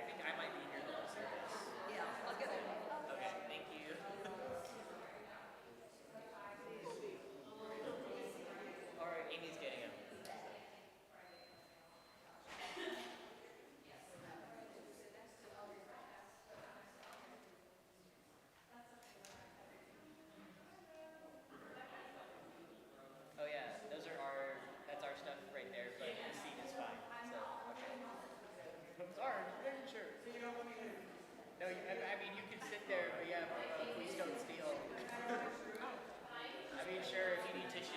think I might be here the whole service. Yeah, I'll get it. Okay, thank you. All right, Amy's getting him. Oh yeah, that's our stuff right there, but the seat is fine. So, okay. Sorry, making sure. No, I mean, you can sit there, but yeah, please don't steal. I mean, sure, if you need tissues.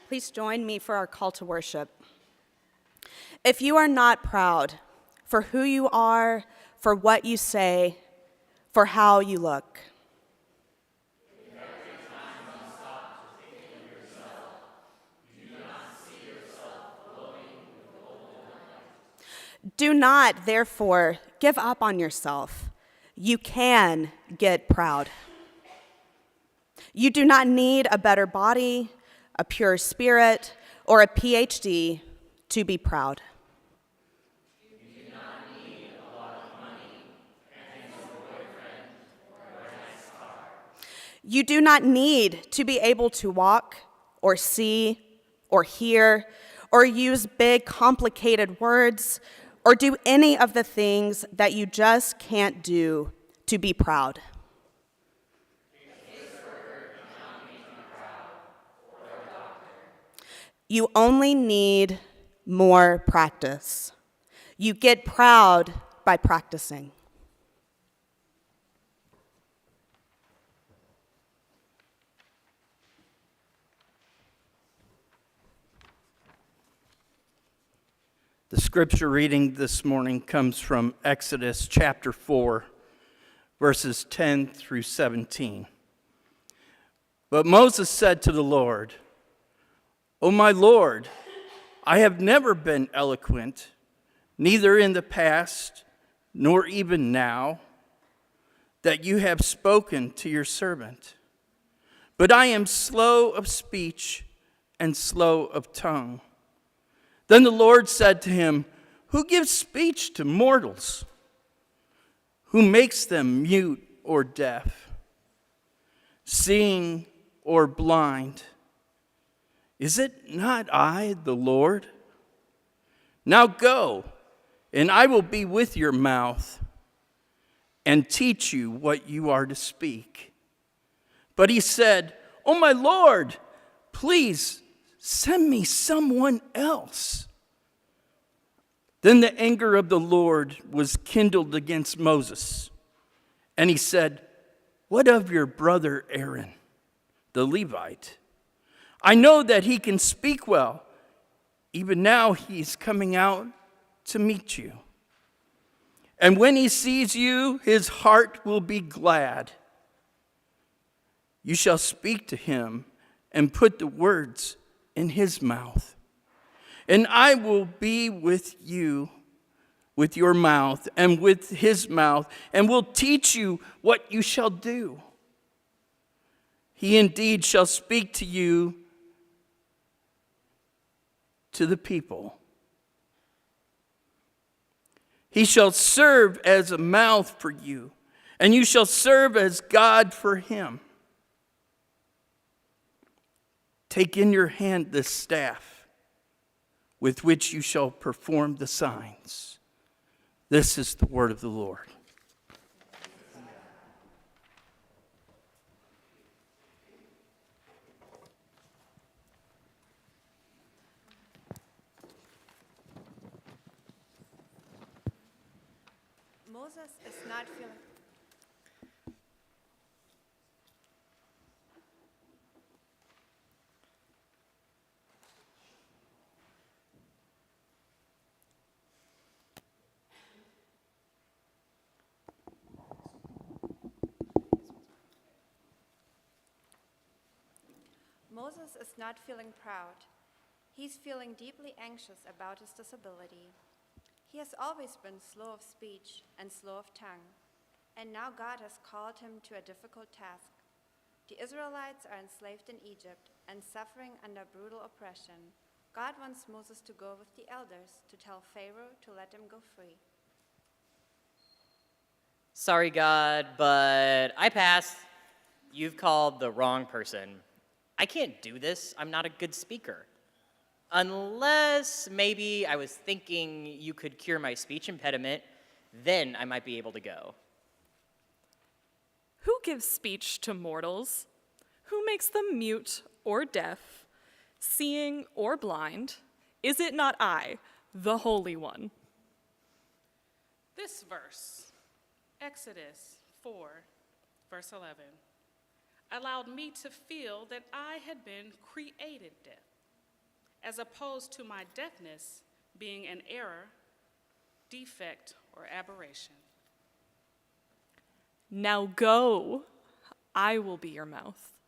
Please join me for our call to worship. If you are not proud for who you are, for what you say, for how you look, do not, therefore, give up on yourself. You can get proud. You do not need a better body, a pure spirit, or a PhD to be proud. You do not need a lot of money, a handsome boyfriend, or a nice car. You do not need to be able to walk, or see, or hear, or use big, complicated words, or do any of the things that you just can't do to be proud. You only need more practice. You get proud by practicing. The scripture reading this morning comes from Exodus chapter 4, verses 10 through 17. But Moses said to the Lord, "O my Lord, I have never been eloquent, neither in the past nor even now, that you have spoken to your servant. But I am slow of speech and slow of tongue." Then the Lord said to him, "Who gives speech to mortals? Who makes them mute or deaf, seeing or blind? Is it not I, the Lord? Now go, and I will be with your mouth and teach you what you are to speak." But he said, "Oh my Lord, please send me someone else." Then the anger of the Lord was kindled against Moses, and he said, "What of your brother Aaron, the Levite? I know that he can speak well. Even now he's coming out to meet you. And when he sees you, his heart will be glad. You shall speak to him and put the words in his mouth. And I will be with you with your mouth and with his mouth, and will teach you what you shall do. He indeed shall speak to you, to the people. He shall serve as a mouth for you, and you shall serve as God for him. Take in your hand this staff with which you shall perform the signs. This is the word of the Lord. Moses is not feeling. Moses is not feeling proud. He's feeling deeply anxious about his disability. He has always been slow of speech and slow of tongue, and now God has called him to a difficult task. The Israelites are enslaved in Egypt and suffering under brutal oppression. God wants Moses to go with the elders to tell Pharaoh to let him go free. Sorry, God, but I pass. You've called the wrong person. I can't do this. I'm not a good speaker. Unless maybe I was thinking you could cure my speech impediment, then I might be able to go. Who gives speech to mortals? Who makes them mute or deaf, seeing or blind? Is it not I, the Holy One? This verse, Exodus 4, verse 11, allowed me to feel that I had been created deaf, as opposed to my deafness being an error, defect, or aberration. Now go, I will be your mouth.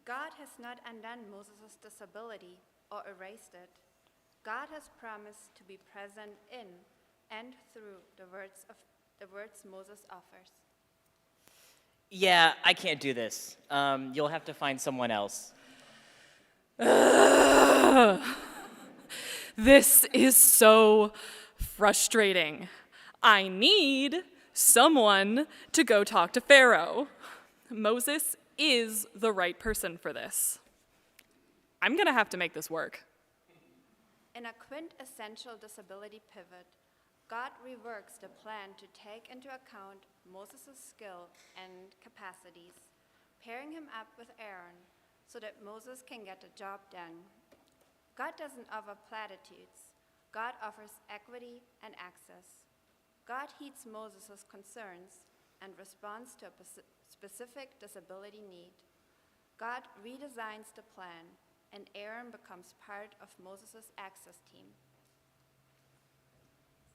God has not undone Moses' disability or erased it. God has promised to be present in and through the words Moses offers. Yeah, I can't do this. You'll have to find someone else. This is so frustrating. I need someone to go talk to Pharaoh. Moses is the right person for this. I'm gonna have to make this work. In a quintessential disability pivot, God reworks the plan to take into account Moses' skill and capacities, pairing him up with Aaron so that Moses can get the job done. God doesn't offer platitudes. God offers equity and access. God heeds Moses' concerns and responds to a specific disability need. God redesigns the plan, and Aaron becomes part of Moses' access team.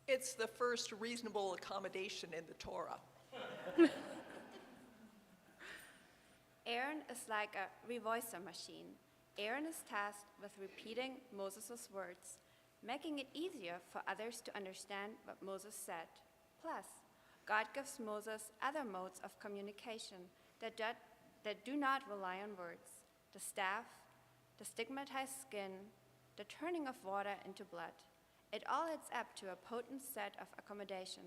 It's the first reasonable accommodation in the Torah. Aaron is like a revoicer machine. Aaron is tasked with repeating Moses' words, making it easier for others to understand what Moses said. Plus, God gives Moses other modes of communication that do not rely on words: the staff, the stigmatized skin, the turning of water into blood. It all adds up to a potent set of accommodation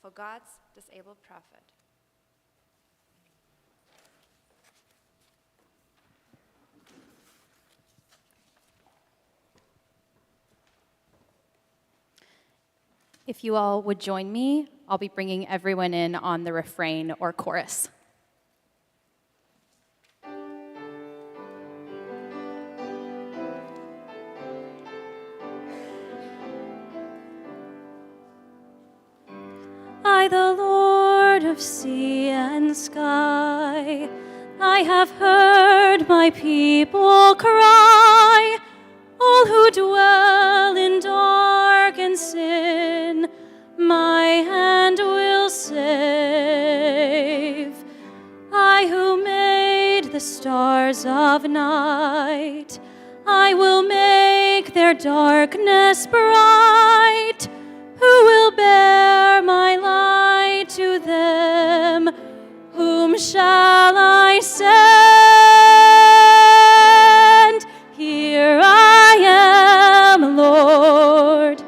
for God's disabled prophet. If you all would join me, I'll be bringing everyone in on the refrain or chorus. I, the Lord of sea and sky, I have heard my people cry. All who dwell in dark and sin, my hand will save. I who made the stars of night, I will make their darkness bright. Who will bear my light to them? Whom shall I send? Here I am, Lord.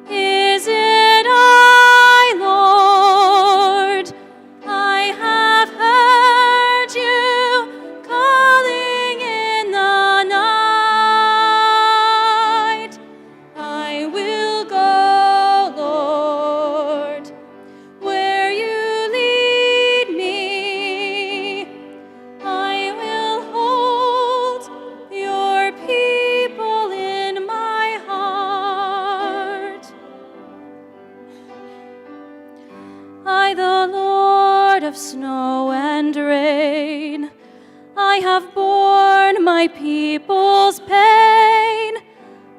Is it I, Lord? I have heard you calling in the night. I will go, Lord, where you lead me. I will hold your people in my heart. I, the Lord of snow and rain, I have borne my people's pain.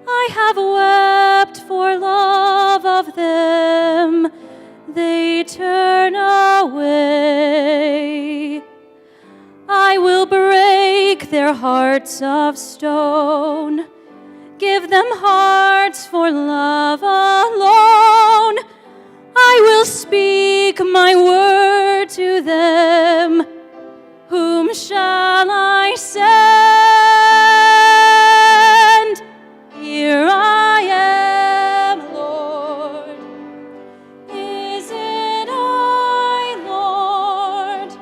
I have wept for love of them. They turn away. I will break their hearts of stone, give them hearts for love alone. I will speak my word to them. Whom shall I send? Here I am, Lord. Is it I, Lord?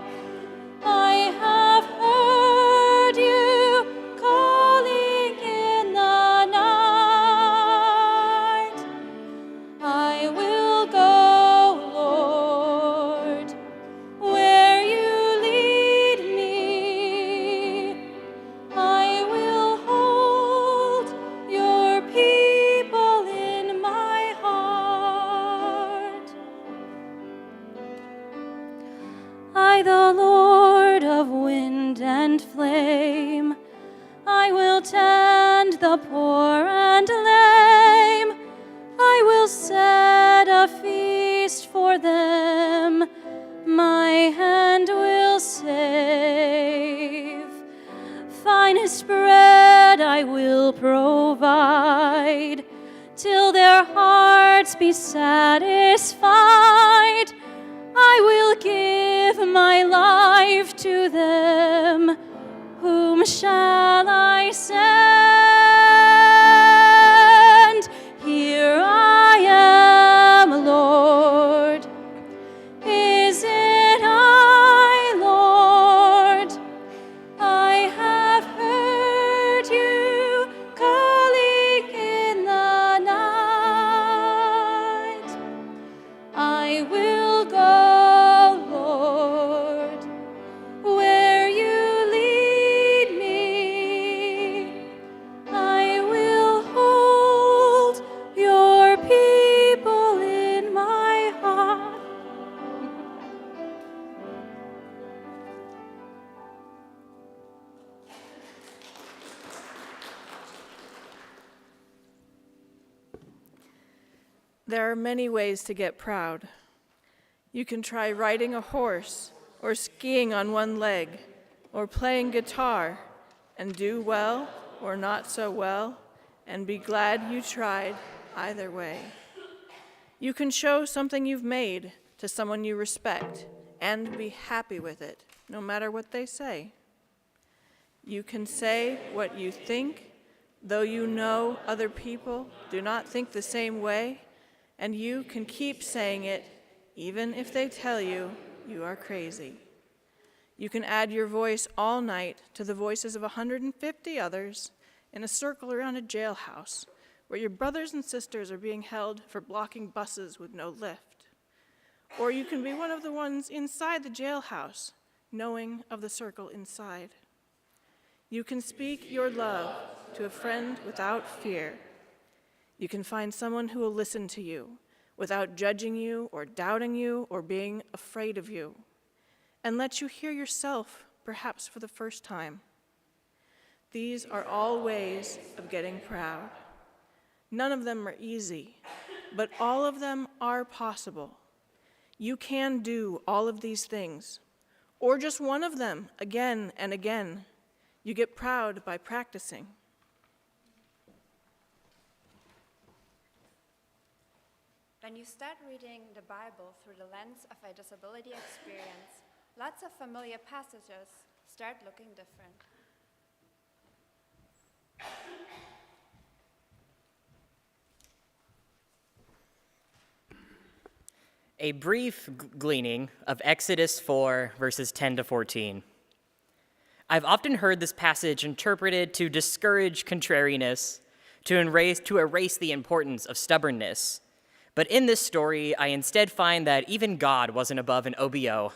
I have heard you calling in the night. I will go, Lord, where you lead me. I will hold your people in my heart. I, the Lord of wind and flame, I will tend the poor and lame. I will set a feast for them. My hand will save. Finest bread I will provide, till their hearts be satisfied. I will give my life to them. Whom shall I send? Here I am, Lord. Is it I, Lord? I have heard you calling in the night. I will go, Lord, where you lead me. I will hold your people in my heart. There are many ways to get proud. You can try riding a horse, or skiing on one leg, or playing guitar, and do well or not so well, and be glad you tried either way. You can show something you've made to someone you respect, and be happy with it, no matter what they say. You can say what you think, though you know other people do not think the same way, and you can keep saying it even if they tell you you are crazy. You can add your voice all night to the voices of 150 others in a circle around a jailhouse where your brothers and sisters are being held for blocking buses with no lift. Or you can be one of the ones inside the jailhouse, knowing of the circle inside. You can speak your love to a friend without fear. You can find someone who will listen to you without judging you or doubting you or being afraid of you, and let you hear yourself, perhaps for the first time. These are all ways of getting proud. None of them are easy, but all of them are possible. You can do all of these things, or just one of them again and again. You get proud by practicing. When you start reading the Bible through the lens of a disability experience, lots of familiar passages start looking different. A brief gleaning of Exodus 4, verses 10 to 14. I've often heard this passage interpreted to discourage contrariness, to erase the importance of stubbornness. But in this story, I instead find that even God wasn't above an OBO,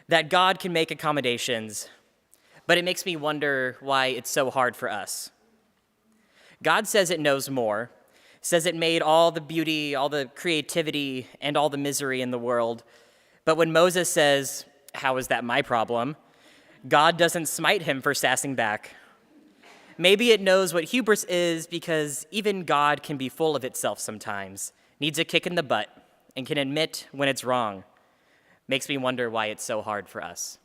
that God can make accommodations, but it makes me wonder why it's so hard for us. God says it knows more, says it made all the beauty, all the creativity, and all the misery in the world. But when Moses says, "How is that my problem?" God doesn't smite him for sassing back. Maybe it knows what hubris is because even God can be full of itself sometimes, needs a kick in the butt, and can admit when it's wrong. Makes me wonder why it's so hard for us.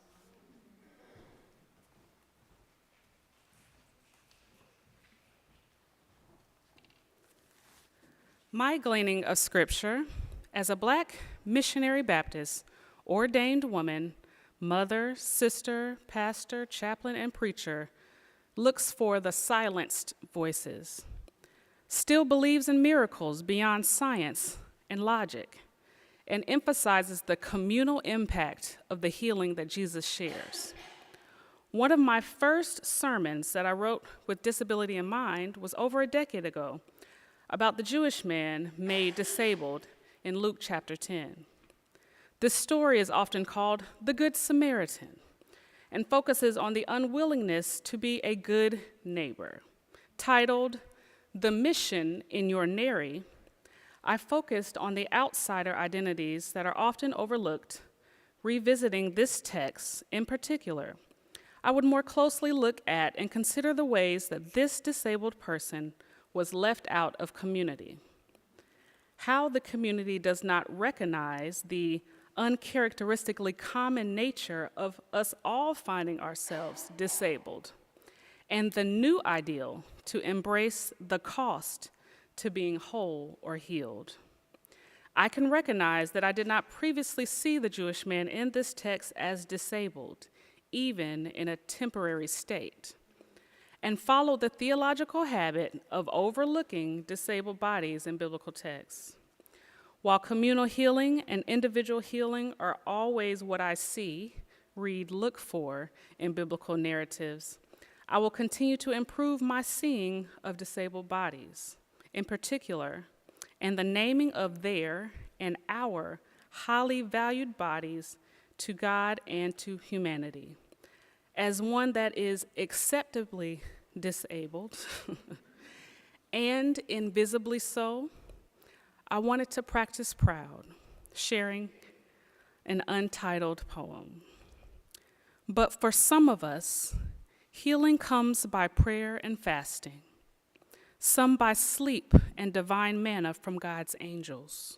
My gleaning of Scripture as a Black missionary Baptist, ordained woman, mother, sister, pastor, chaplain, and preacher, looks for the silenced voices, still believes in miracles beyond science and logic, and emphasizes the communal impact of the healing that Jesus shares. One of my first sermons that I wrote with disability in mind was over a decade ago, about the Jewish man made disabled in Luke chapter 10. This story is often called the Good Samaritan and focuses on the unwillingness to be a good neighbor. Titled, "The Mission in Your Nary," I focused on the outsider identities that are often overlooked. Revisiting this text in particular, I would more closely look at and consider the ways that this disabled person was left out of community. How the community does not recognize the uncharacteristically common nature of us all finding ourselves disabled, and the new ideal to embrace the cost to being whole or healed. I can recognize that I did not previously see the Jewish man in this text as disabled, even in a temporary state, and follow the theological habit of overlooking disabled bodies in biblical texts. While communal healing and individual healing are always what I see, read, look for in biblical narratives, I will continue to improve my seeing of disabled bodies, in particular, and the naming of their and our highly valued bodies to God and to humanity, as one that is acceptably disabled and invisibly so. I wanted to practice proud, sharing an untitled poem. But for some of us, healing comes by prayer and fasting, some by sleep and divine manna from God's angels,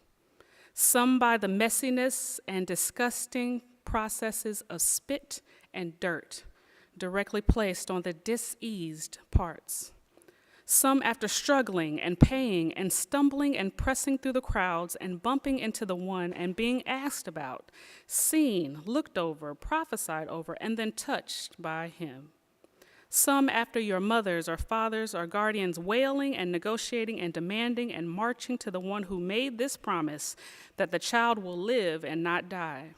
some by the messiness and disgusting processes of spit and dirt directly placed on the diseased parts, some after struggling and paying and stumbling and pressing through the crowds and bumping into the one and being asked about, seen, looked over, prophesied over, and then touched by him. Some after your mothers or fathers or guardians wailing and negotiating and demanding and marching to the one who made this promise that the child will live and not die.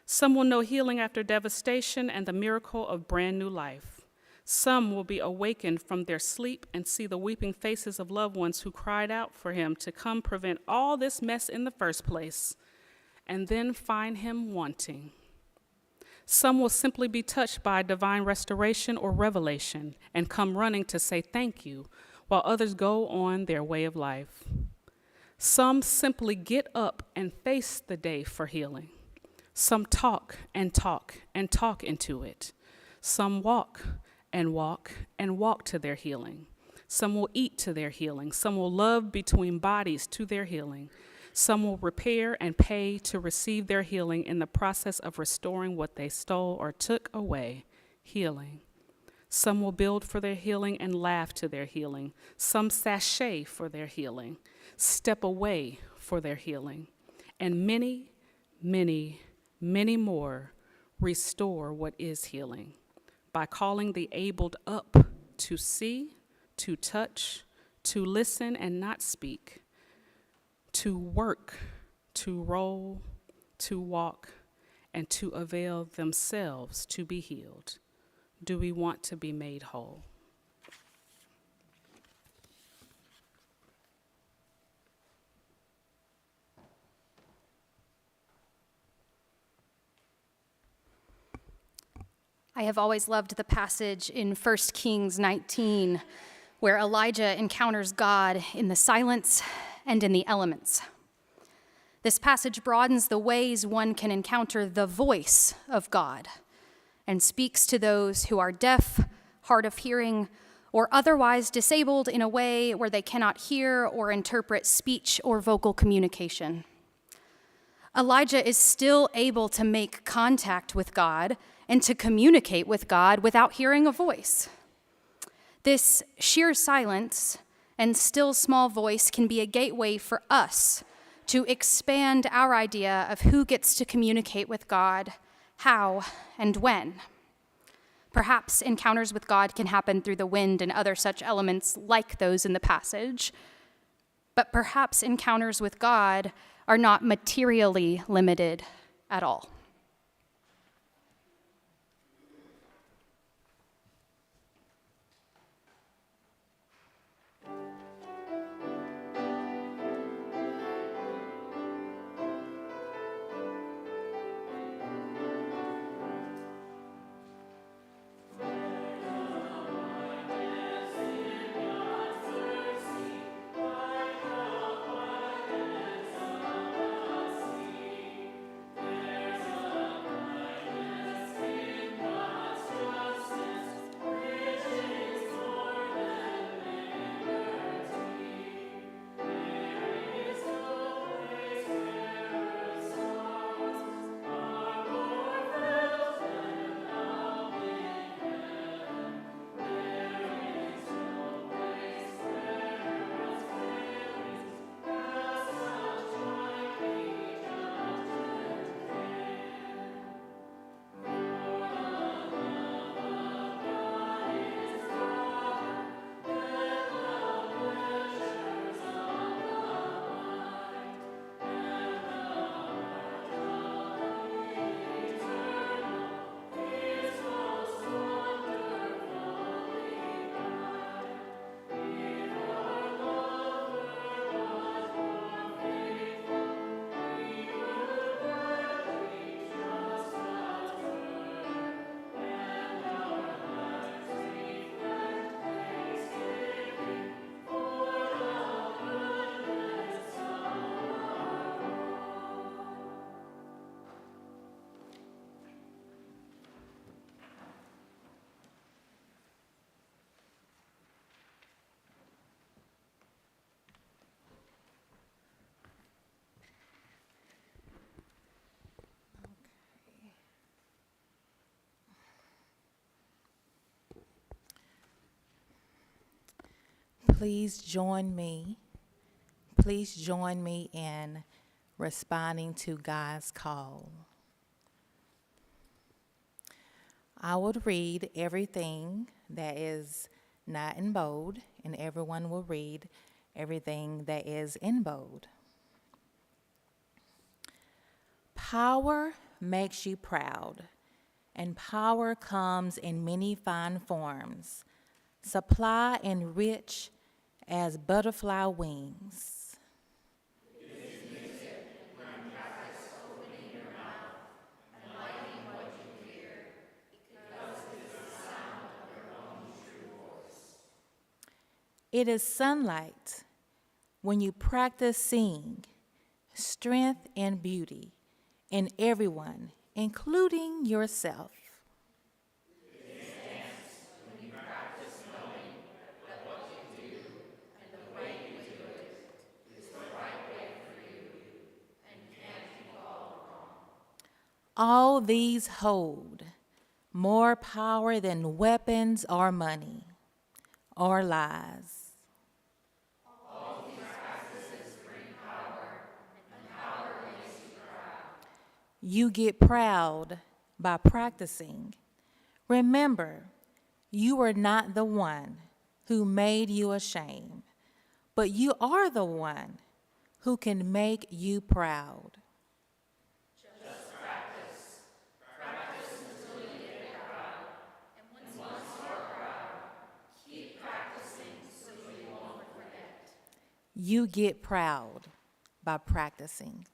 Some will know healing after devastation and the miracle of brand new life. Some will be awakened from their sleep and see the weeping faces of loved ones who cried out for him to come prevent all this mess in the first place, and then find him wanting. Some will simply be touched by divine restoration or revelation and come running to say thank you, while others go on their way of life. Some simply get up and face the day for healing. Some talk and talk and talk into it. Some walk and walk and walk to their healing. Some will eat to their healing. Some will love between bodies to their healing. Some will repair and pay to receive their healing in the process of restoring what they stole or took away, healing. Some will build for their healing and laugh to their healing. Some sashay for their healing, step away for their healing, and many, many, many more restore what is healing by calling the abled up to see, to touch, to listen and not speak, to work, to roll, to walk, and to avail themselves to be healed. Do we want to be made whole? I have always loved the passage in 1 Kings 19 where Elijah encounters God in the silence and in the elements. This passage broadens the ways one can encounter the voice of God and speaks to those who are deaf, hard of hearing, or otherwise disabled in a way where they cannot hear or interpret speech or vocal communication. Elijah is still able to make contact with God and to communicate with God without hearing a voice. This sheer silence and still small voice can be a gateway for us to expand our idea of who gets to communicate with God, how, and when. Perhaps encounters with God can happen through the wind and other such elements like those in the passage, but perhaps encounters with God are not materially limited at all. Please join me. Please join me in responding to God's call. I would read everything that is not in bold, and everyone will read everything that is in bold. Power makes you proud, and power comes in many fine forms, supply and rich as butterfly wings. It is sunlight when you practice seeing strength and beauty in everyone, including yourself. All these hold more power than weapons or money or lies. All these practices bring power You get proud by practicing. Remember, you are not the one who made you ashamed, but you are the one who can make you proud. Just practice. Practice until you get proud. And once you're proud, keep practicing so you won't forget. You get proud by practicing.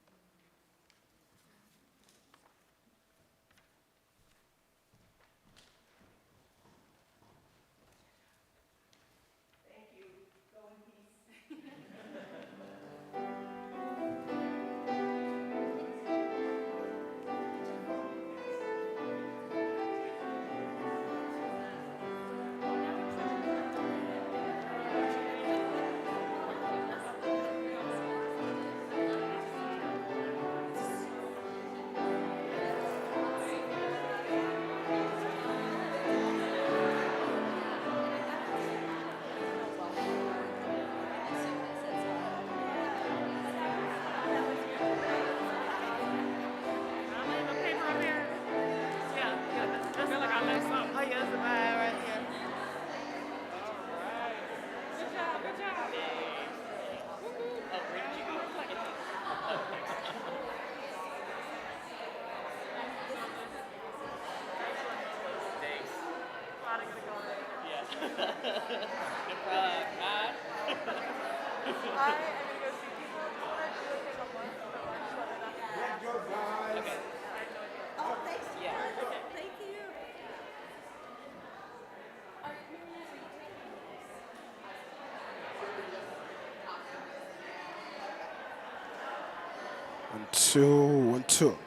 One, two, one, two.